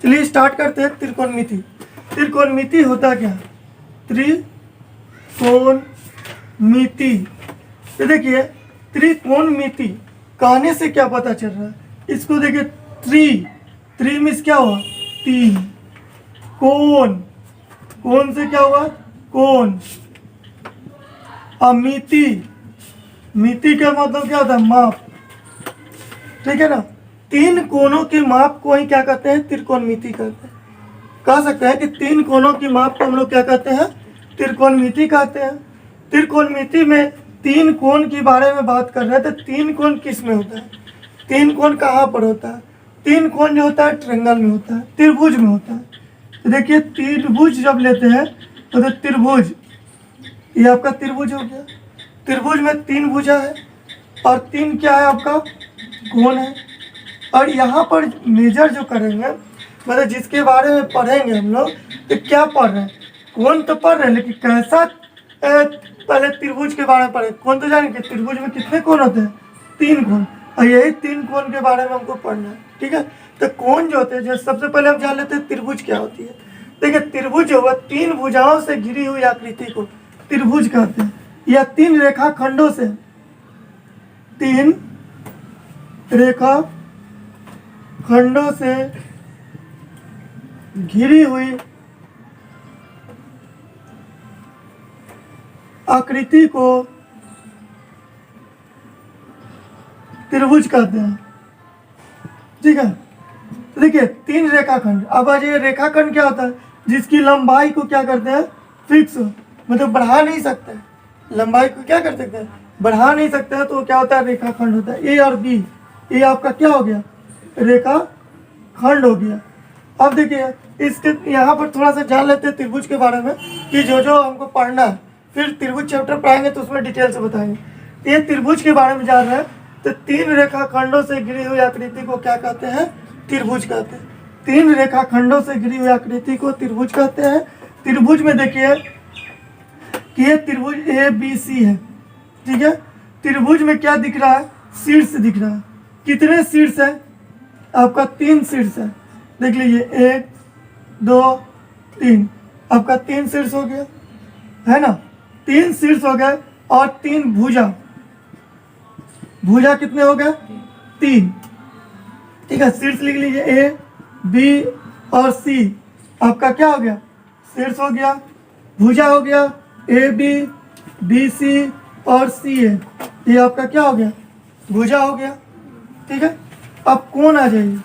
चलिए स्टार्ट करते हैं त्रिकोणमिति। त्रिकोणमिति होता क्या? त्रिकोणमिति, तो देखिए त्रिकोणमिति कहने से क्या पता चल रहा है, इसको देखिए त्रि मीन्स क्या हुआ? तीन। कोण से क्या हुआ? कोण। मिति, मिति का मतलब क्या होता है? माप, ठीक है ना। तीन कोणों के माप को ही क्या कहते हैं? त्रिकोणमिति कहते हैं। कह सकते हैं कि तीन कोणों की माप को हम लोग क्या कहते हैं? त्रिकोणमिति कहते हैं। त्रिकोणमिति में तीन कोण के बारे में बात कर रहे हैं, तो तीन कोण किस में होता है? तीन कोण कहाँ पर होता है? तीन कोण जो होता है ट्रायंगल में होता है, त्रिभुज में होता है। तो देखिए त्रिभुज जब लेते हैं तो त्रिभुज, ये आपका त्रिभुज हो गया। त्रिभुज में तीन भुजा है और तीन क्या है? आपका कोण है। और यहाँ पर मेजर जो करेंगे, मतलब जिसके बारे में पढ़ेंगे हम लोग, तो क्या पढ़ रहे हैं? कोण तो पढ़ रहे हैं, लेकिन कैसा? पहले त्रिभुज के बारे में पढ़े। कोण तो जानेंगे त्रिभुज में कितने कोण होते हैं? तीन कोण, और यही तीन कोण के बारे में हमको पढ़ना है, ठीक है। तो कोण जो होते हैं, जो सबसे पहले हम जान लेते हैं त्रिभुज क्या होती है। देखिए त्रिभुज जो हुआ, तीन भुजाओं से घिरी हुई आकृति को त्रिभुज कहते हैं, या तीन रेखाखंडों से, तीन रेखाखंडों से घिरी हुई आकृति को त्रिभुज कहते हैं, ठीक है। तो देखिए तीन रेखाखंड, अब आज ये रेखाखंड क्या होता है? जिसकी लंबाई को क्या करते हैं? फिक्स, मतलब बढ़ा नहीं सकते, लंबाई को क्या कर सकते हैं? बढ़ा नहीं सकते हैं, तो क्या होता है? रेखाखंड होता है। ए और बी, ये आपका क्या हो गया? रेखाखंड हो गया। अब देखिए इसके यहाँ पर थोड़ा सा जान लेते हैं त्रिभुज के बारे में, कि जो जो हमको पढ़ना है, फिर त्रिभुज चैप्टर पढ़ाएंगे तो उसमें डिटेल से बताएंगे। ये त्रिभुज के बारे में जान रहे हैं, तो तीन रेखाखंडों से घिरी हुई आकृति को क्या कहते हैं? त्रिभुज कहते हैं। तीन रेखाखंडों से घिरी हुई आकृति को त्रिभुज कहते हैं। त्रिभुज में देखिए कि ये त्रिभुज ABC है, ठीक है। त्रिभुज में क्या दिख रहा है? शीर्ष दिख रहा है। कितने शीर्ष है? आपका तीन शीर्ष है। देख लीजिए, 1 2 3, आपका तीन शीर्ष हो गया, है ना। तीन शीर्ष हो गए और तीन भुजा, भुजा कितने हो गए? तीन, ठीक है। शीर्ष लिख लीजिए, A B और C, आपका क्या हो गया? शीर्ष हो गया। भुजा हो गया AB BC और CA, ये आपका क्या हो गया? भुजा हो गया, ठीक है। अब कोण आ जाइए।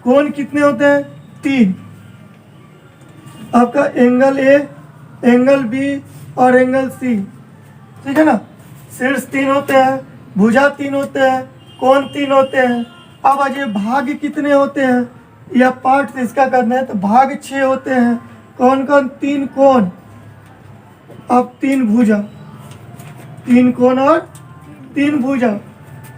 कोण कितने होते हैं? तीन। आपका एंगल A, एंगल B और एंगल C, ठीक है ना। शीर्ष तीन होते हैं, भुजा तीन होते हैं, कोण तीन होते हैं। अब आज ये भाग कितने होते हैं, या पार्ट इसका करना है, तो भाग 6 होते हैं। कौन कौन? तीन कोण, अब तीन भुजा, तीन कोण और तीन भुजा,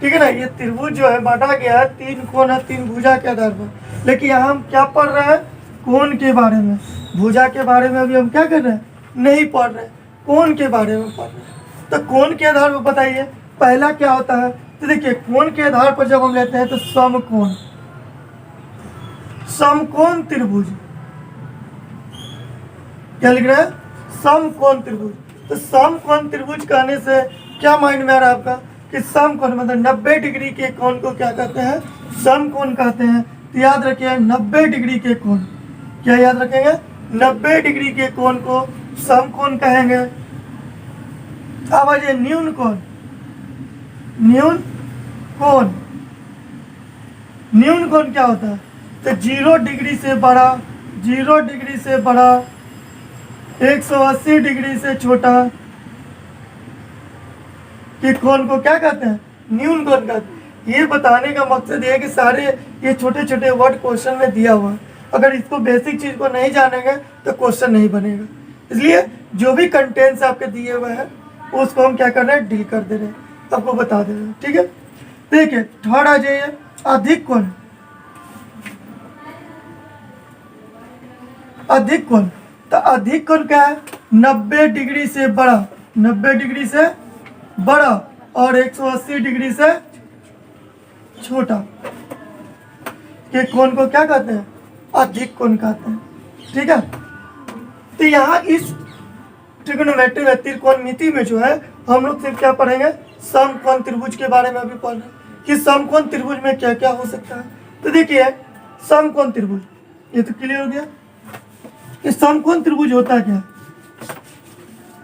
ठीक है ना। ये त्रिभुज जो है बांटा गया है तीन कोण और तीन भुजा के आधार पर। लेकिन यहाँ हम क्या पढ़ रहे हैं? कोण के बारे में। भुजा के बारे में अभी हम क्या कर रहे हैं? नहीं पढ़ रहे, कोण के बारे में पढ़ रहे हैं। तो कोण के आधार पर बताइए पहला क्या होता है? तो देखिए कोण के आधार पर जब हम लेते हैं तो समकोण, समकोण त्रिभुज, क्या लिख रहे हैं? समकोण त्रिभुज। तो समकोण त्रिभुज कहने से क्या माइंड में आ रहा है आपका? कि समकोण मतलब 90 डिग्री के कोण को क्या कहते हैं? समकोण कहते हैं। तो याद रखिए 90 डिग्री के कोण, क्या याद रखेंगे? 90 डिग्री के कोण को समकोण कहेंगे। अब आ जाइए न्यून कोण। न्यून कोण, न्यून कोण क्या होता है? तो 0 डिग्री से बड़ा, 0 डिग्री से बड़ा, 180 डिग्री से छोटा कि कोण को क्या कहते हैं? न्यून कोण कहते हैं। ये बताने का मकसद ये है कि सारे ये छोटे छोटे वर्ड क्वेश्चन में दिया हुआ है, अगर इसको बेसिक चीज को नहीं जानेंगे तो क्वेश्चन नहीं बनेगा। इसलिए जो भी कंटेंट्स आपके दिए हुए हैं उसको हम क्या कर रहे हैं? डील कर दे रहे हैं, आपको बता दे रहे हैं, ठीक है। देखिए थर्ड आ जाइए, अधिक कोण। अधिक कोण, तो अधिक कोण क्या है? 90 डिग्री से बड़ा, 90 डिग्री से बड़ा और 180 डिग्री से छोटा। के कोण को क्या कहते हैं, अधिक कोण कहते हैं। ठीक है, तो यहाँ इस ट्रिग्नोमेट्री में त्रिकोणमिति में जो है हम लोग सिर्फ क्या पढ़ेंगे, समकोण त्रिभुज के बारे में अभी पढ़ रहे हैं कि समकोण त्रिभुज में क्या क्या हो सकता है। तो देखिए समकोण त्रिभुज, ये तो क्लियर हो गया। ये समकोण त्रिभुज होता है क्या,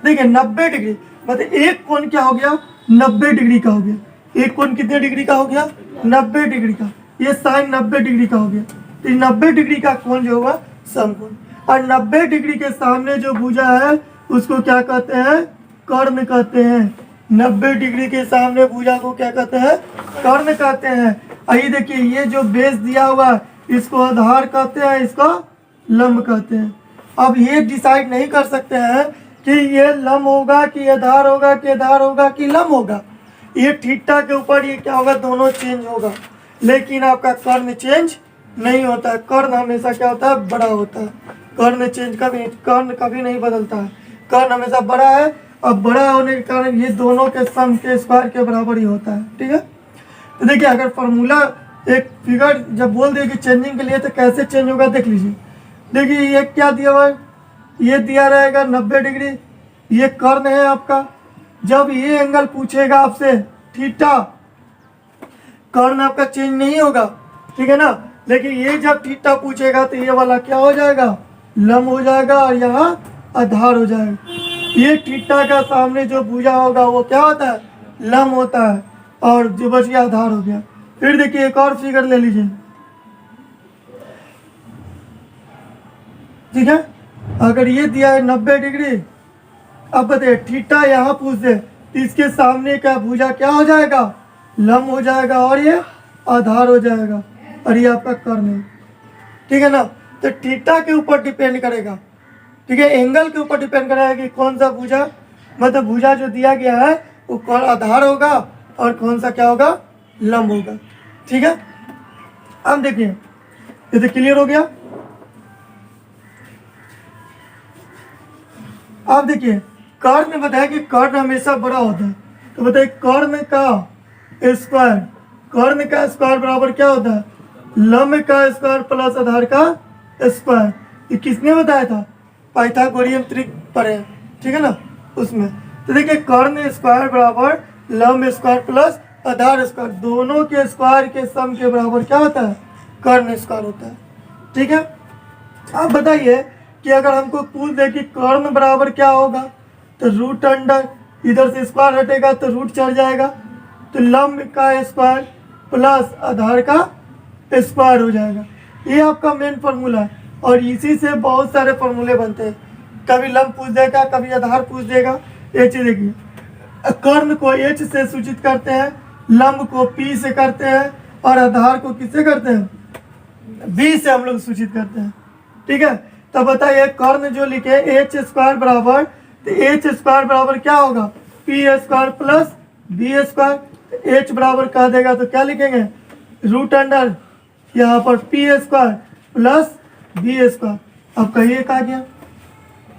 देखिए 90 डिग्री, मतलब एक कोण क्या हो गया, 90 डिग्री का हो गया। एक कोण कितने डिग्री का हो गया, 90 डिग्री का। ये साइन 90 डिग्री का हो गया, तो 90 डिग्री का कोण जो होगा समकोण। और 90 डिग्री के सामने जो भुजा है उसको क्या कहते हैं, कर्ण कहते हैं। 90 डिग्री के सामने भुजा को क्या कहते हैं, कर्ण कहते हैं। आइए देखिए, ये जो बेस दिया हुआ है इसको आधार कहते हैं, इसको लंब कहते हैं। अब ये डिसाइड नहीं कर सकते हैं कि ये लंब होगा कि आधार होगा कि आधार होगा कि लंब होगा। ये थीटा के ऊपर ये क्या होगा, दोनों चेंज होगा, लेकिन आपका कर्ण चेंज नहीं होता है। कर्ण हमेशा क्या होता है, बड़ा होता है। कर्ण चेंज कर्ण कभी नहीं बदलता है, कर्ण हमेशा बड़ा है। और बड़ा होने के कारण ये दोनों के सम के स्क्वायर के बराबर ही होता है। ठीक है, तो देखिए अगर फॉर्मूला एक फिगर जब बोल दिए कि चेंजिंग के लिए तो कैसे चेंज होगा देख लीजिए। देखिए ये क्या दिया हुआ है, ये दिया रहेगा 90 डिग्री, ये कर्ण है आपका। जब ये एंगल पूछेगा आपसे थीटा, कर्ण आपका चेंज नहीं होगा, ठीक है ना। लेकिन ये जब थीटा पूछेगा तो ये वाला क्या हो जाएगा, लंब हो जाएगा और यहाँ आधार हो जाएगा। ये थीटा का सामने जो भुजा होगा वो क्या होता है, लंब होता है, और जो बच गया आधार हो गया। फिर देखिए एक और फिगर ले लीजिए, ठीक है। अगर ये दिया है 90 डिग्री, अब बताइए थीटा यहाँ पूछ दे तो इसके सामने का भुजा क्या हो जाएगा, लंब हो जाएगा और ये आधार हो जाएगा, और ये आपका कर्ण है। ठीक है ना, तो थीटा के ऊपर डिपेंड करेगा, ठीक है, एंगल के ऊपर डिपेंड करेगा कि कौन सा भुजा, मतलब भुजा जो दिया गया है वो कौन आधार होगा और कौन सा क्या होगा, लंब होगा। ठीक है, अब देखिए ये तो क्लियर हो गया। अब देखिए कर्ण में बताया कि कर्ण हमेशा बड़ा होता है, तो बताइए कर्ण का स्क्वायर, कर्ण का स्क्वायर बराबर क्या होता है, लंब का स्क्वायर प्लस आधार का स्क्वायर। ये किसने बताया था, पाइथागोरियन त्रिक पढ़े, ठीक है ना उसमें। तो देखिए कर्ण स्क्वायर बराबर लंब स्क्वायर प्लस आधार स्क्वायर, दोनों के स्क्वायर के सम के बराबर क्या होता है, कर्ण स्क्वायर होता है। ठीक है, अब बताइए कि अगर हमको पूछ दे कि कर्ण बराबर क्या होगा, तो रूट अंडर, इधर से स्क्वायर हटेगा तो रूट चढ़ जाएगा, तो लंब का स्क्वायर प्लस आधार का स्क्वायर हो जाएगा। ये आपका मेन फार्मूला है, और इसी से बहुत सारे फार्मूले बनते हैं। कभी लंब पूछ देगा, कभी आधार पूछ देगा। ये चीज देखिए, कर्ण को H से सूचित करते हैं, लंब को P से करते हैं, और आधार को किससे करते हैं, B से हम लोग सूचित करते हैं। ठीक है, तो बताइए कर्ण जो लिखे H स्क्वायर बराबर, तो H स्क्वायर बराबर क्या होगा, P square plus B square. H बराबर कह देगा तो क्या लिखेंगे, रूट अंडर यहाँ पर P square plus B square. अब कहिए कहा गया,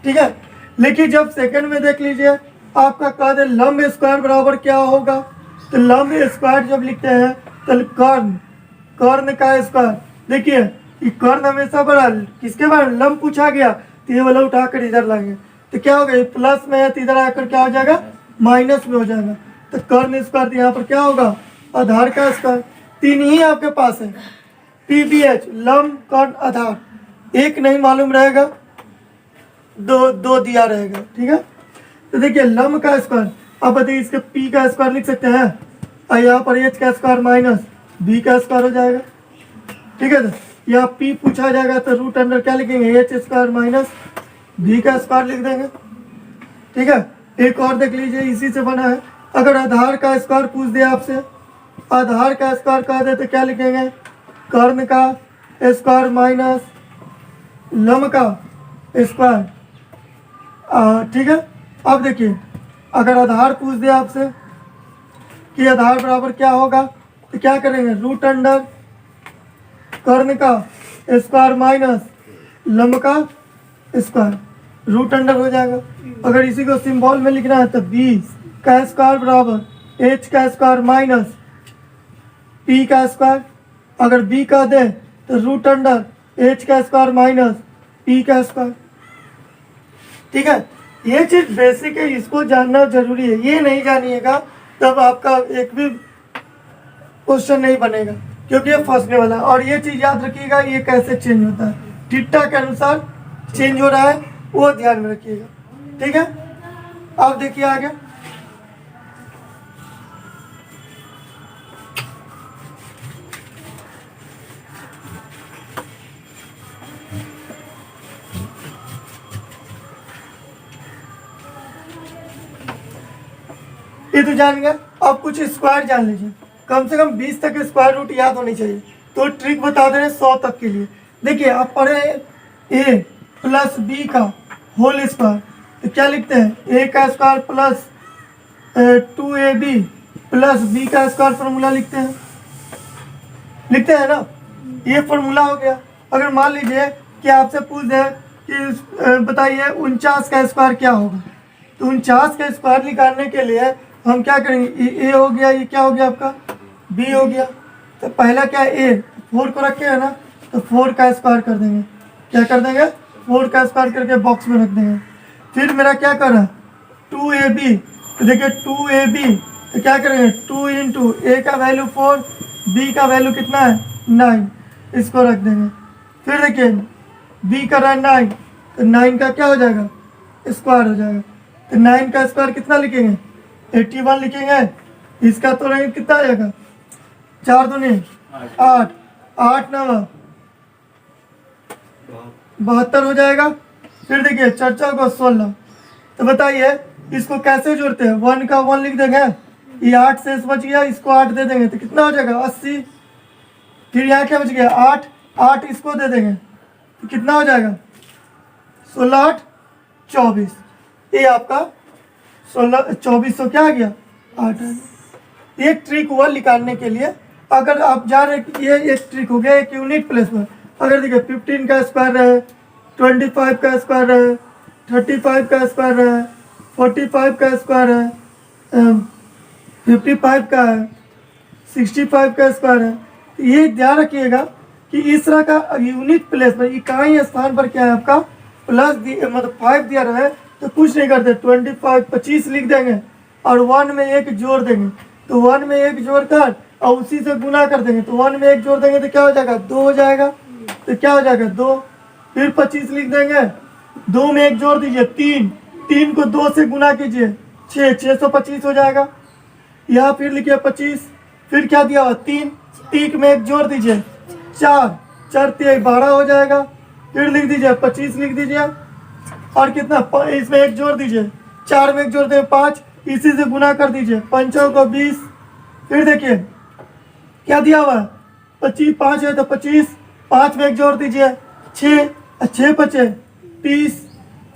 ठीक है। लेकिन जब सेकंड में देख लीजिए, आपका कह दे लंब स्क्वायर बराबर क्या होगा, तो लंब स्क्वायर जब लिखते हैं तो कर्ण, कर्ण का स्क्वायर, देखिए ये कर्ण हमेशा बड़ा, किसके बारे में, लंब पूछा गया तो ये वाला उठाकर इधर लाएंगे तो क्या होगा, ये प्लस में है तो इधर आकर क्या हो जाएगा, माइनस में हो जाएगा। तो कर्ण स्क्वायर यहाँ पर क्या होगा, आधार का स्क्वायर। तीन ही आपके पास है, PBH लंब कर्ण आधार, एक नहीं मालूम रहेगा, दो दिया रहेगा। ठीक है, तो देखिए लंब का स्क्वायर, अब बताइए इसके P का स्क्वायर लिख सकते हैं, और यहाँ पर H का स्क्वायर माइनस B का स्क्वायर हो जाएगा। ठीक है, तो यहाँ P पूछा जाएगा तो रूट अंडर क्या लिखेंगे, H स्क्वायर माइनस B का स्क्वायर लिख देंगे। ठीक है, एक और देख लीजिए, इसी से बना है। अगर आधार का स्क्वायर पूछ दे आपसे, आधार का स्क्वायर कह दे तो क्या लिखेंगे, कर्ण का स्क्वायर माइनस लंब का स्क्वायर। ठीक है, अब देखिए अगर आधार पूछ दे आपसे कि आधार बराबर क्या होगा, तो क्या करेंगे, रूट अंडर कर्ण का स्क्वायर माइनस लंब का स्क्वायर, रूट अंडर हो जाएगा। अगर इसी को सिंबल में लिखना है तो B का स्क्वायर बराबर H का स्क्वायर माइनस P का स्क्वायर। अगर B का दे तो रूट अंडर एच का स्क्वायर माइनस पी का स्क्वायर। ठीक है, ये चीज बेसिक है, इसको जानना जरूरी है। ये नहीं जानिएगा तब आपका एक भी क्वेश्चन नहीं बनेगा, क्योंकि ये फंसने वाला है। और ये चीज याद रखिएगा, ये कैसे चेंज होता है, थीटा के अनुसार चेंज हो रहा है, वो ध्यान में रखिएगा। ठीक है, अब देखिए आगे। ये तो जान गए, अब कुछ स्क्वायर जान लीजिए। कम से कम 20 तक स्क्वायर रूट याद होनी चाहिए। तो ट्रिक बता दे रहे 100 तक के लिए। देखिए आप पढ़े a प्लस बी का होल स्क्वायर, तो क्या लिखते हैं, a का square plus 2ab plus B का स्क्वायर फॉर्मूला लिखते हैं ना। ये फॉर्मूला हो गया। अगर मान लीजिए कि आपसे पूछ दे कि बताइए 49 का स्क्वायर क्या होगा, तो 49 का स्क्वायर निकालने के लिए हम क्या करेंगे, ए हो गया, ये क्या हो गया आपका बी हो गया। तो पहला क्या है ए, 4 को रखे है ना, तो 4 का स्क्वायर कर देंगे। क्या कर देंगे, 4 का स्क्वायर करके बॉक्स में रख देंगे। फिर मेरा क्या कर रहा है 2ab, तो देखिए 2ab, तो क्या करेंगे 2 इंटू ए का वैल्यू 4, बी का वैल्यू कितना है 9, इसको रख देंगे। फिर देखिए बी का रहा 9, तो 9 का क्या हो जाएगा स्क्वायर हो जाएगा। तो 9 का स्क्वायर कितना लिखेंगे 81 लिखेंगे। इसका तो नहीं कितना आ जाएगा 4 2 नहीं 8, 8 9 72 हो जाएगा। फिर देखिए चर्चा को 16, तो बताइए इसको कैसे जोड़ते हैं, 1 का 1 लिख देंगे, ये 8 से बच गया, इसको 8 दे देंगे तो कितना हो जाएगा 80। फिर यहाँ क्या बच गया 8, 8 इसको दे देंगे तो कितना हो जाएगा 16 8 24। ये आपका 16 2400 क्या आ गया 8 आ गया। ये ट्रिक हुआ निकालने के लिए। अगर आप जा रहे कि ये एक ट्रिक हो गया एक यूनिट प्लेस में। अगर देखिए 15 का स्क्वायर है, 25 का स्क्वायर है, 35 का स्क्वायर है, 45 का स्क्वायर है, 55 का है, 65 का स्क्वायर है। तो ये ध्यान रखिएगा कि इस तरह का यूनिट प्लेस में इकाई स्थान पर क्या है आपका प्लस मतलब 5 दिया रहा है, तो कुछ नहीं करते 25 लिख देंगे और 1 में 1 जोड़ देंगे। तो 1 में 1 जोड़ कर और उसी से गुना कर देंगे, तो 1 में 1 जोड़ देंगे तो क्या हो जाएगा 2 हो जाएगा। तो क्या हो जाएगा 2, फिर 25 लिख देंगे, 2 में 1 जोड़ दीजिए 3, 3 को 2 से गुना कीजिए 6, 625 हो जाएगा। यहाँ फिर लिखिए 25, फिर क्या दिया हुआ 3, 3 में 1 जोड़ दीजिए 4, 4 3 12 हो जाएगा। फिर लिख दीजिए 25 लिख दीजिए और कितना इसमें 1 जोड़ दीजिए, 4 में 1 जोड़ दें 5, इसी से गुना कर दीजिए 5 को 20। फिर देखिए क्या दिया हुआ है 25, 5 है तो 25, 5 में 1 जोड़ दीजिए 6, 6 बचे 30।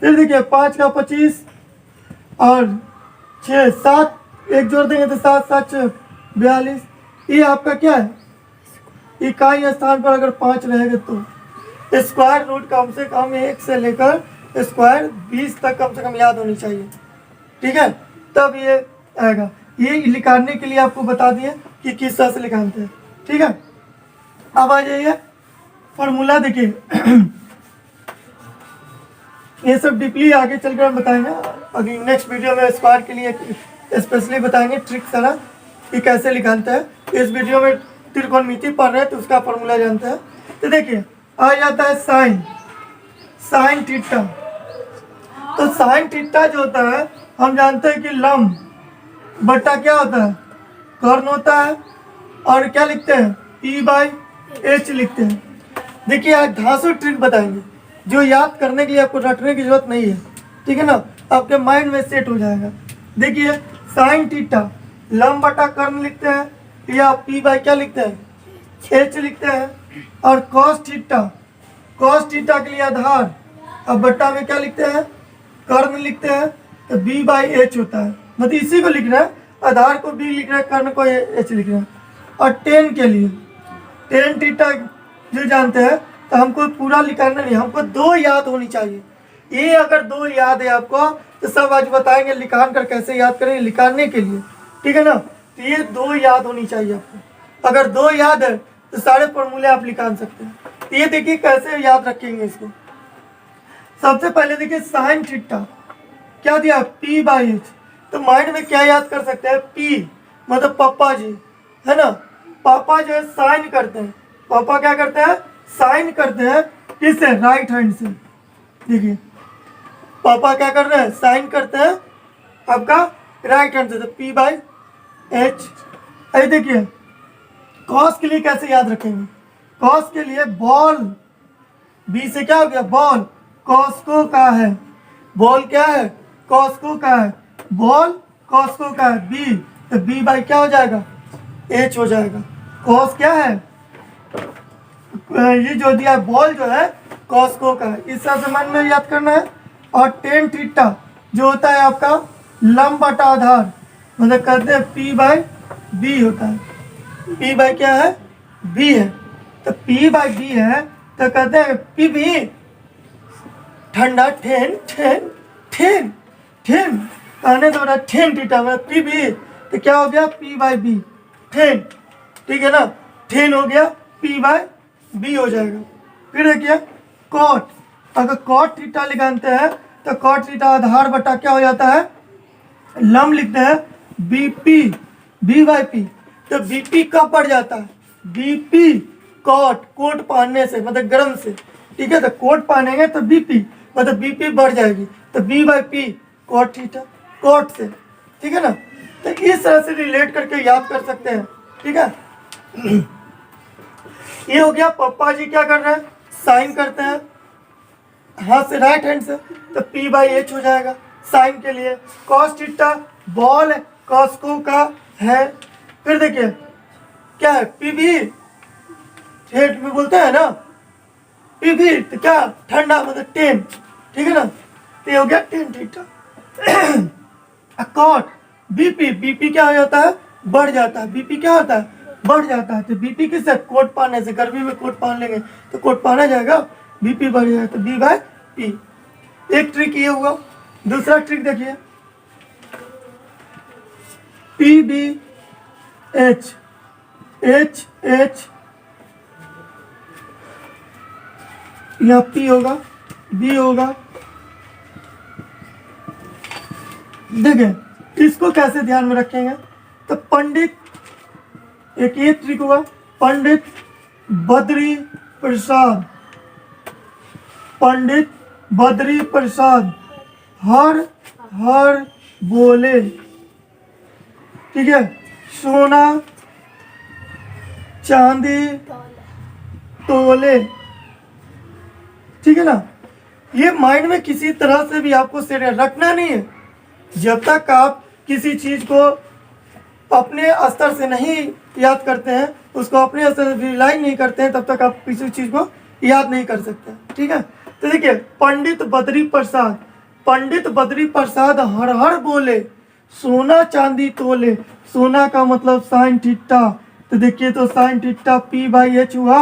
फिर देखिए 5 का 25 और 6 7, 1 जोड़ देंगे तो 7 7 42। ये आपका क्या है इकाई स्थान पर अगर 5 रहेगा तो स्क्वायर रूट कम से कम 1 से लेकर स्क्वायर 20 तक कम से कम याद होनी चाहिए। ठीक है, तब ये आएगा। ये निकालने के लिए आपको बता दिए कि किस तरह से निकालते हैं। ठीक है, अब आ जाइए फॉर्मूला देखिए। ये सब डीपली आगे चलकर हम बताएंगे, अभी नेक्स्ट वीडियो में स्क्वायर के लिए स्पेशली बताएंगे ट्रिक सारा कि कैसे निकालते हैं। इस वीडियो में त्रिकोणमिति पढ़ रहे हैं तो उसका फॉर्मूला जानते हैं। तो देखिए आ जाता है साइन थीटा। तो साइन थीटा जो होता है हम जानते हैं कि लंब बट्टा क्या होता है कर्ण होता है, और क्या लिखते हैं E/H लिखते हैं। देखिए आज धांसू ट्रिक बताएंगे जो याद करने के लिए आपको रटने की जरूरत नहीं है। ठीक है ना, आपके माइंड में सेट हो जाएगा। देखिए साइन थीटा लंब बटा कर्ण लिखते हैं, या P/, क्या लिखते हैं H लिखते हैं। और कॉस थीटा के लिए आधार, अब बट्टा में क्या लिखते हैं कर्ण लिखते हैं, तो B/H होता है। मतलब इसी को लिखना है, आधार को B लिखना है, कर्ण को H लिखना है। और टेन के लिए टेन थीटा जो जानते हैं, तो हमको पूरा निकालना नहीं, हमको 2 याद होनी चाहिए। ये अगर 2 याद है आपको तो सब आज बताएंगे निकाल कर कैसे याद करेंगे निकालने के लिए। ठीक है ना, तो ये 2 याद होनी चाहिए आपको। अगर 2 याद है तो सारे फॉर्मूले आप निकाल सकते हैं। तो ये देखिए कैसे याद रखेंगे इसको। सबसे पहले देखिए साइन थीटा क्या दिया, पी बाई एच। तो माइंड में क्या याद कर सकते हैं, पी मतलब पापा जी, है ना। पापा जो है साइन करते हैं, पापा क्या करते हैं, साइन करते हैं, किससे, राइट हैंड से। देखिए पापा क्या कर रहे हैं, साइन करते हैं आपका राइट हैंड से, तो पी बाई एच। अरे देखिए कॉस के लिए कैसे याद रखेंगे, कॉस के लिए बॉल, बी से क्या हो गया, बॉल, कॉस्को का है, बॉल क्या है, कॉस्को का है, बॉल कॉस्को का है, बी, तो बी बाई क्या हो जाएगा, एच हो जाएगा। कॉस क्या है, ये जो दिया बॉल जो है कॉस्को का है, इस तरह से मन में याद करना है। और टेन थीटा जो होता है आपका लंब बटा आधार, मतलब कहते हैं पी बाई बी होता है, पी बाई क्या है, बी है, तो पी बाई बी है, तो कहते हैं पी बी ठंडा ठेन ठेन ठेन ठेन, कहने तो बड़ा ठेन थीटा मतलब पी बी, तो क्या हो गया, पी बाई बी ठेन, ठीक है ना, ठेन हो गया, पी बाई बी हो जाएगा। फिर देखिए कॉट, अगर कॉट थीटा निकालते हैं तो कॉट थीटा आधार बटा क्या हो जाता है, लंब लिखते हैं बीपी, बी बाई पी, तो बीपी कब बढ़ जाता है, बीपी कॉट, कोट पहनने से मतलब गर्म से, ठीक है, तो कोट पहनेंगे तो बीपी मतलब बीपी बढ़ जाएगी, तो B by P cot theta, cot से, ठीक है ना। तो इस तरह से रिलेट करके याद कर सकते हैं, ठीक है। ये हो गया पापा जी क्या कर रहे हैं, साइन करते हैं हाथ से राइट हैंड से, तो पी बाई एच हो जाएगा साइन के लिए। कॉस थीटा बॉल है, कॉस्को का है। फिर देखिए क्या है, पी भी हेट में बोलते हैं ना, पी भी तो क्या ठंडा मतलब टेन, ठीक है ना, तो ये हो गया tan theta. Cot BP, BP क्या हो जाता है, बढ़ जाता है, बीपी क्या होता है, बढ़ जाता है, तो बीपी किससे, कोट पाने से, गर्मी में कोट पहन लेंगे तो कोट पहना जाएगा, बीपी बढ़ जाएगा, तो बी बाई पी। एक ट्रिक ये हुआ। दूसरा ट्रिक देखिए, P B H, H H या पी होगा, बी होगा। देखिए इसको कैसे ध्यान में रखेंगे, तो पंडित, एक ये ट्रिक हुआ, पंडित बद्री प्रसाद, पंडित बद्री प्रसाद हर हर बोले, ठीक है, सोना चांदी तोले, ठीक है ना। ये माइंड में किसी तरह से भी आपको सेट रखना नहीं है, जब तक आप किसी चीज को अपने स्तर से नहीं याद करते हैं, उसको अपने स्तर से रिलाइज नहीं करते हैं, तब तक आप किसी चीज को याद नहीं कर सकते, ठीक है। तो देखिए पंडित बद्री प्रसाद, पंडित बद्री प्रसाद हर हर बोले, सोना चांदी तोले, सोना का मतलब साइन थीटा, तो देखिए तो sine theta P by H हुआ,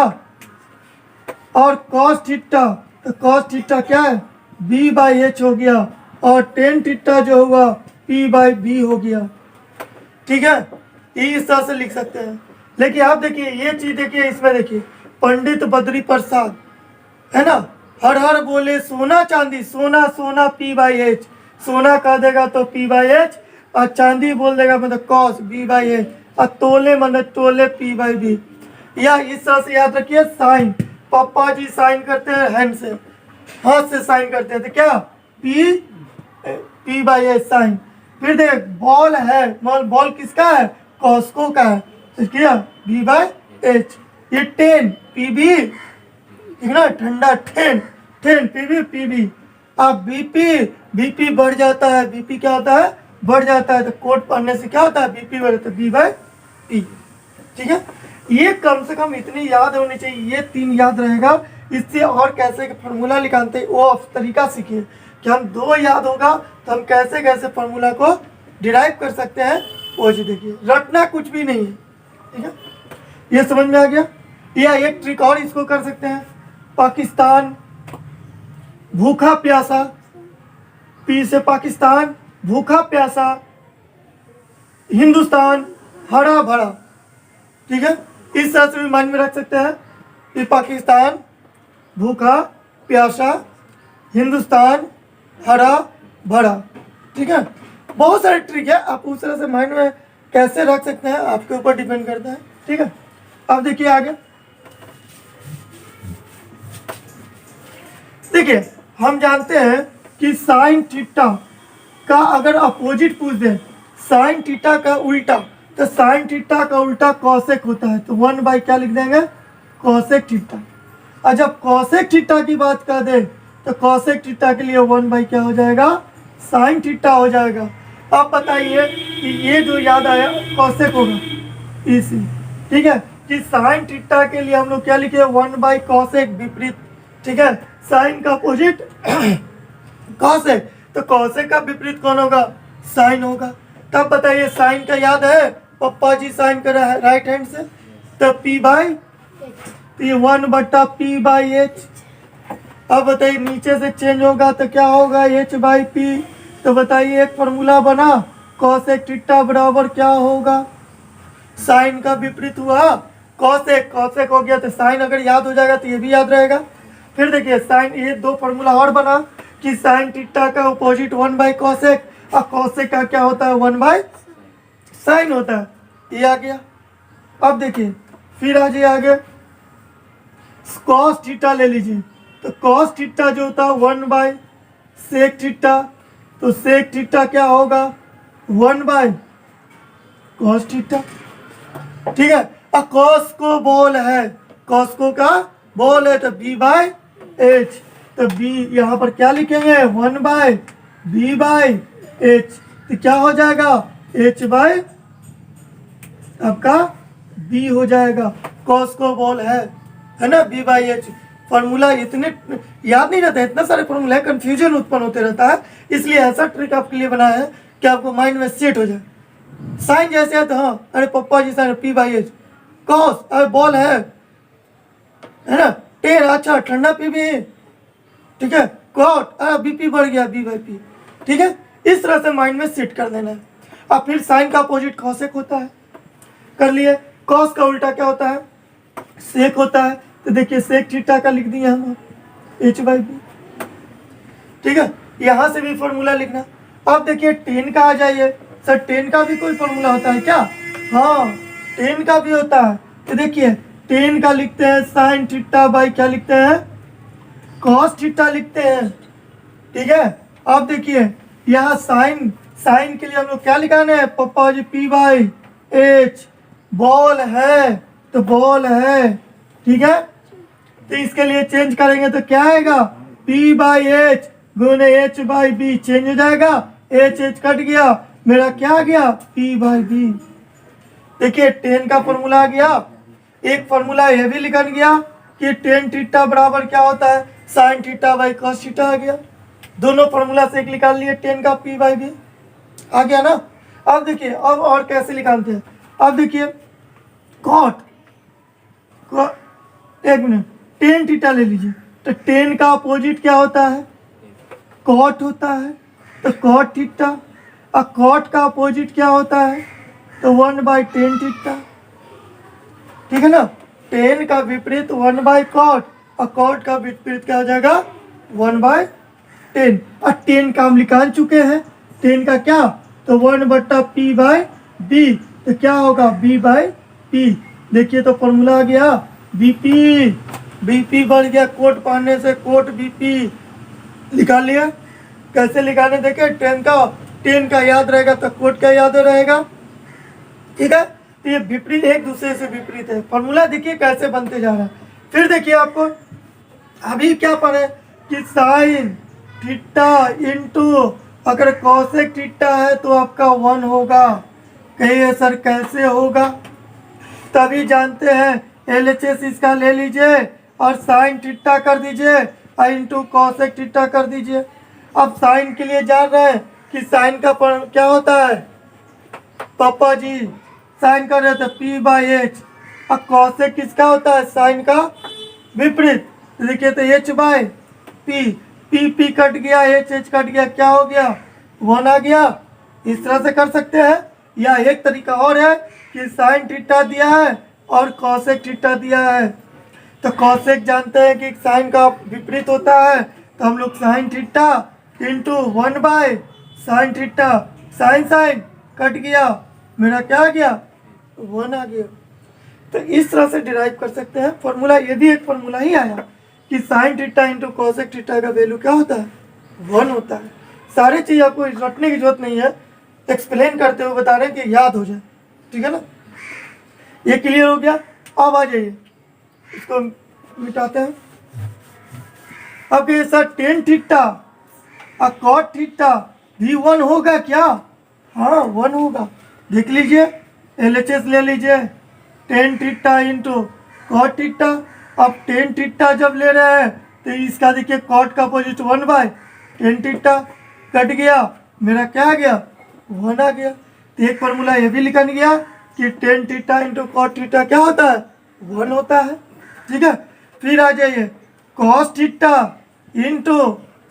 और कॉस थीटा, तो कॉस थीटा क्या है, बी बाई एच हो गया, और टेन थीटा जो हुआ पी बाई बी हो गया, ठीक है। ये इस तरह से लिख सकते हैं। लेकिन आप देखिए ये चीज देखिए, इसमें देखिए पंडित बद्री प्रसाद है ना, हर हर बोले सोना चांदी, सोना सोना पी बाई एच, सोना कह देगा तो पी बाई एच, और चांदी बोल देगा मतलब कॉस बी बाई एच, और तोले मतलब तोले पी बाई बी। या इस तरह से याद रखिए, साइन, पापा जी साइन करते हैं हैंड से, हाथ से साइन करते हैं, तो क्या P, P by H sine. फिर देख बॉल है, बॉल किसका है, कॉस्को का है, तो क्या बी बाई एच। ये टेन पी बी, ठीक ना, ठंडा ठेन ठेन पी बी पी बी। अब बीपी, बीपी बढ़ जाता है, बीपी क्या होता है, बढ़ जाता है, तो कोट पढ़ने से क्या होता है, बीपी बढ़ जाता है, बी बाई पी, ठीक है। ये कम से कम इतनी याद होनी चाहिए, ये तीन याद रहेगा। इससे और कैसे फॉर्मूला निकालते हैं वो तरीका सीखिए, कि हम दो याद होगा तो हम कैसे कैसे फॉर्मूला को डिराइव कर सकते हैं, वो जी देखिए, रटना कुछ भी नहीं है, ठीक है। ये समझ में आ गया। या एक ट्रिक और इसको कर सकते हैं, पाकिस्तान भूखा प्यासा, पी से पाकिस्तान भूखा प्यासा, हिंदुस्तान हरा भरा, ठीक है, इस तरह से भी माइंड में रख सकते हैं कि पाकिस्तान भूखा प्यासा, हिंदुस्तान हरा भरा। ठीक है, बहुत सारे ट्रिक है, आप उस तरह से माइंड में कैसे रख सकते हैं आपके ऊपर डिपेंड करता है। ठीक है, अब देखिए आगे। देखिए हम जानते हैं कि साइन थीटा का अगर अपोजिट पूछ दे, साइन थीटा का उल्टा, तो साइन थीटा का उल्टा कॉसेक होता है, तो 1 क्या लिख देंगे, कॉसेक थीटा। और जब कॉसेक थीटा की बात कर दे तो कॉसेक थीटा के लिए 1 क्या हो जाएगा, साइन थीटा हो जाएगा। आप बताइए कि ये जो याद आया कॉसेक होगा इसी। ठीक है, कि साइन थीटा के लिए हम लोग क्या लिखे, 1 कॉसेक विपरीत। ठीक है, साइन का अपोजिट कॉसेक, तो कॉसेक का विपरीत कौन होगा, साइन होगा। तब बताइए साइन का याद है, पप्पा जी साइन कर रहा है राइट हैंड से, तो P बाई 1/P/H। अब बताइए नीचे से चेंज होगा तो क्या होगा, H/P। तो बताइए एक फॉर्मूला बना, कॉसेक थीटा बराबर क्या होगा, साइन का विपरीत हुआ कॉसेक, कॉसेक हो गया, तो साइन अगर याद हो जाएगा तो ये भी याद रहेगा। फिर देखिए साइन, ये 2 फॉर्मूला और बना कि साइन थीटा का अपोजिट 1 कॉसेक, और कॉसेक का क्या होता है, 1 साइन होता है, ये आ गया। अब देखिए फिर आ जाइए आगे, कॉस थीटा ले लीजिए, तो कॉस थीटा जो होता है 1 सेक थीटा, तो सेक थीटा क्या होगा, 1 कॉस थीटा। ठीक है, और कॉस को बॉल है, कॉस को का बॉल है, तो B/H, तो B यहाँ पर क्या लिखेंगे, 1/B/H, तो क्या हो जाएगा, H/ आपका B हो जाएगा, कॉस को बॉल है ना, B/H। फॉर्मूला इतने याद नहीं रहता है, इतना सारे फॉर्मूला है, कंफ्यूजन उत्पन्न होते रहता है, इसलिए ऐसा ट्रिक आपके लिए बनाया है कि आपको माइंड में सेट हो जाए। साइन जैसे है तो हाँ, अरे पप्पा जी साइन P/H, कॉस अरे बॉल है ना, टेन अच्छा ठंडा पी भी, ठीक है, कॉट अरे BP बढ़ गया B/P। ठीक है, इस तरह से माइंड में सेट कर देना है। अब फिर साइन का अपोजिट कॉसेक होता है, कर लिए। कॉस का उल्टा क्या होता है, सेक होता है, तो देखिए सेक थीटा का लिख दिया हम H/B। ठीक है, यहां से भी फॉर्मूला लिखना। अब देखिए टेन का आ जाइए, सर टेन का भी कोई फॉर्मूला होता है क्या, हाँ टेन का भी होता है। तो देखिए टेन का लिखते हैं साइन थीटा बाई क्या लिखते हैं, कॉस थीटा लिखते हैं। ठीक है, अब देखिए यहाँ साइन, साइन के लिए हम लोग क्या लिखाने हैं, पप्पा जी P/H, बॉल है तो बॉल है। ठीक है, तो इसके लिए चेंज करेंगे तो क्या आएगा, P/H गुने H/B, चेंज हो जाएगा, H कट गया, मेरा क्या आ गया, P/B। देखिए टेन का फॉर्मूला आ गया, एक फॉर्मूला ये भी लिखन गया कि टेन थीटा बराबर क्या होता है, sine theta by cos theta आ गया। दोनों फॉर्मूला से एक निकाल लिए, टेन का P/B आ गया ना। अब देखिए अब और कैसे निकालते हैं, अब देखिए कॉट, एक मिनट, टेन थीटा ले लीजिए, तो टेन का अपोजिट क्या होता है, कॉट होता है, तो कॉट थीटा, और कॉट का अपोजिट क्या होता है, तो 1/10 थीटा। ठीक है ना, टेन का विपरीत 1/कॉट, और कॉट का विपरीत क्या हो जाएगा, 1/10। और टेन का हम निकाल चुके हैं, टेन का क्या, तो 1/P/B, तो क्या होगा B/P। देखिए तो फॉर्मूला आ गया BP बढ़ गया, कोट पहनने से कोट BP निकाल लिया। कैसे निकालने देखे, टेन का याद रहेगा तो कोट का याद रहेगा। ठीक है, तो ये विपरीत एक दूसरे से विपरीत है। फॉर्मूला देखिए कैसे बनते जा रहा है। फिर देखिए आपको अभी क्या पढ़े कि साइन थीटा इंटू अगर कॉसेक थीटा है तो आपका 1 होगा। कहिए सर कैसे होगा, तभी जानते हैं LHS इसका ले लीजिए और साइन थीटा कर दीजिए और इंटू कॉसेक थीटा कर दीजिए। अब साइन के लिए जान रहे हैं कि साइन का क्या होता है, पापा जी साइन कर रहे थे P/H, और कॉसेक किसका होता है, साइन का विपरीत। देखिए तो H/P, P कट गया, H कट गया, क्या हो गया, 1 आ गया। इस तरह से कर सकते हैं। या एक तरीका और है कि साइन थीटा दिया है और कॉसेक थीटा दिया है। तो कॉसेक जानते हैं कि साइन का विपरीत होता है, तो हम लोग साइन थीटा इंटू 1/साइन थीटा, साइन साइन कट गया, मेरा क्या आ गया 1 आ गया। तो इस तरह से डिराइव कर सकते हैं फॉर्मूला। यदि एक फॉर्मूला ही आया कि sign theta into cosec theta का वैल्यू क्या होता है 1 होता है। सारी चीज़ आपको रटने की जरूरत नहीं है, एक्सप्लेन करते हुए बता रहे हैं कि याद हो जाए, ठीक है ना। ये क्लियर हो गया। अब आ जाइए इसको मिटाते हैं। अब ये सर टेन थीटा और कॉट थीटा भी 1 होगा क्या? हाँ 1 होगा। देख लीजिए LHS ले लीजिए, tan theta into cot theta. अब टेन थीटा जब ले रहे हैं तो इसका देखिए कॉट का अपोजिट 1/टेन थीटा कट गया, मेरा क्या आ गया 1 आ गया। तो एक फॉर्मूला ये भी लिखा गया कि tan theta into cot theta क्या होता है 1 होता है, ठीक है। फिर आ जाइए cos theta into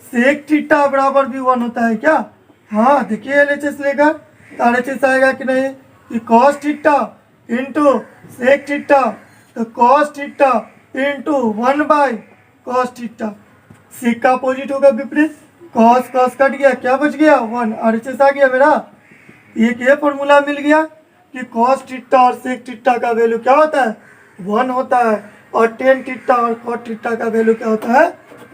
sec theta बराबर भी 1 होता है क्या? हाँ देखिए LHS लेकर RHS आएगा कि नहीं कि cos theta into sec theta, तो कॉस थीटा इंटू 1/कॉस थीटा। सेक का अपोजिट होगा विपरीत, कॉस कॉस कट गया, क्या बच गया 1, RHS आ गया मेरा। एक ये फॉर्मूला मिल गया कि कॉस थीटा और सेक थीटा का वैल्यू क्या होता है 1 होता है, और टेन थीटा और कॉट थीटा का वैल्यू क्या होता है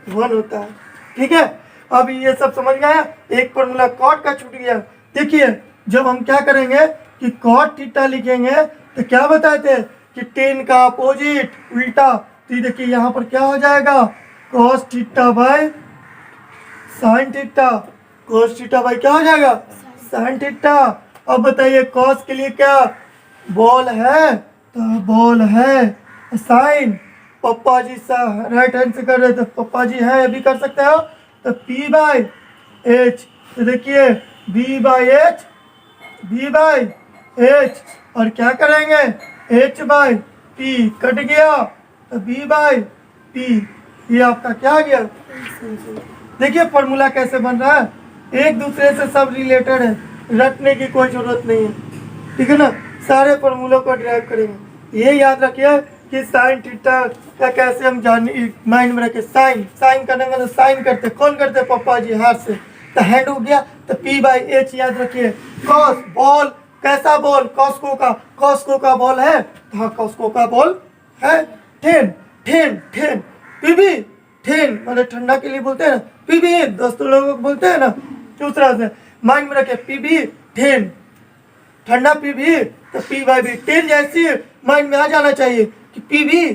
1 होता है, ठीक है। अब ये सब समझ में आया। एक फॉर्मूला कॉट का छूट गया। देखिए जब हम क्या करेंगे कि कॉट थीटा लिखेंगे तो क्या बताए थे कि टेन का अपोजिट उल्टा, तो देखिए यहाँ पर क्या हो जाएगा cos theta by sine theta, cos theta by क्या हो जाएगा साइन थीटा। अब बताइए कॉस के लिए क्या बॉल है, तो बॉल है, साइन पप्पा जी सा राइट हैंड से कर रहे थे, पप्पा जी है ये भी कर सकते हो, तो P/H। तो देखिए B/H, B/H और क्या करेंगे H/P कट गया, तो B/P। ये आपका क्या आ गया। देखिए फॉर्मूला कैसे बन रहा है, एक दूसरे से सब रिलेटेड है, रटने की कोई जरूरत नहीं है, ठीक है ना। सारे फॉर्मूलों को ड्राइव करेंगे। ये याद रखिए कि साइन थीटा का कैसे हम जाने माइंड में रखे। साइन साइन करने में तो साइन करते कौन करते पप्पा जी हाथ से, तो हैंड हो गया, तो P/H याद रखिए। कॉस बॉल, कैसा बॉल कॉस्को का बॉल है, तो हाँ कॉस्को का बॉल है। ठेन ठेन ठेन पीबी, ठेन मतलब ठंडा के लिए बोलते हैं ना, पीबी दोस्तों लोगों को बोलते हैं ना, उस तरह से माइंड में रखे पीबी ठेन, ठंडा पीबी, तो P/B टेन जैसी माइंड में आ जाना चाहिए कि पीबी।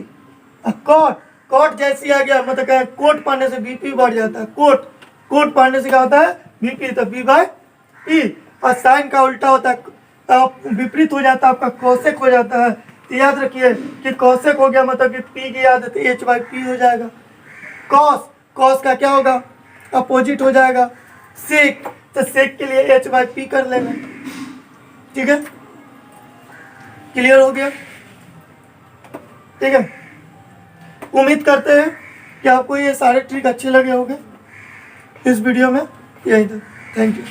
कॉट कॉट जैसी आ गया, मतलब क्या कोट पहनने से BP बढ़ जाता है, कोट पहनने से क्या होता है BP, तो B/P। और साइन का उल्टा होता है, विपरीत हो जाता है आपका कॉसेक हो जाता है। तो याद रखिए कि कॉसेक हो गया मतलब कि P की आदत H/P हो जाएगा। कॉस का क्या होगा अपोजिट हो जाएगा सेक, तो सेक के लिए H/P कर लेना, ठीक है। क्लियर हो गया, ठीक है। उम्मीद करते हैं कि आपको ये सारे ट्रिक अच्छे लगे होंगे इस वीडियो में। यही था, थैंक यू।